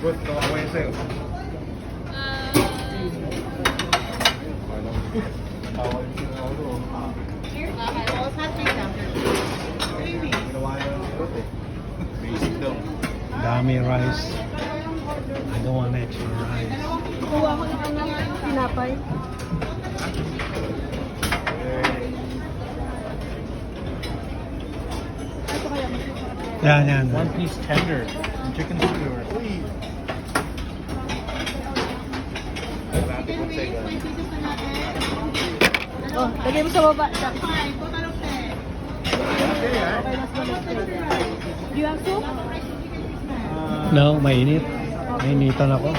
Good, ako yun sa'yo. Tawag yung sinawalo. Ginawa niya ng good eh. Basic daw. Dami rice. I don't want extra rice. Kuha ko ng tinapay. Ito kaya mas masarap kaya. Yan. One piece tender. Chicken skewer. Natin kung sa'yo. Oh, lagay mo sa baba. Okay, mas malapit. Do you have soup? No, mainit. Mainitan ako.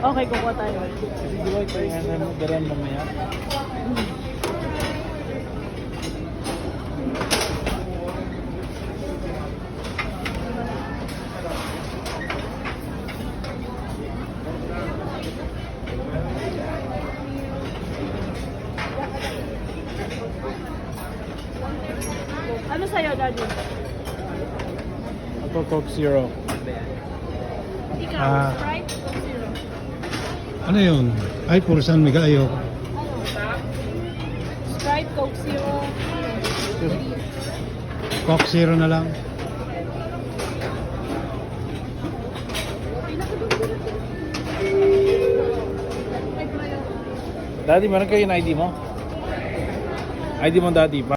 Okay, kukuha tayo. Sige, boy. Kaya mo garan mamaya. Ano sa'yo, Daddy? Ako Coke Zero. Ikaw, Ah. Sprite o Zero? Ano yun? Ay, pursan may kayo. Ano? Sprite, Coke Zero. Coke Zero na lang. Daddy, meron kayo yung ID mo? ID mo, Daddy.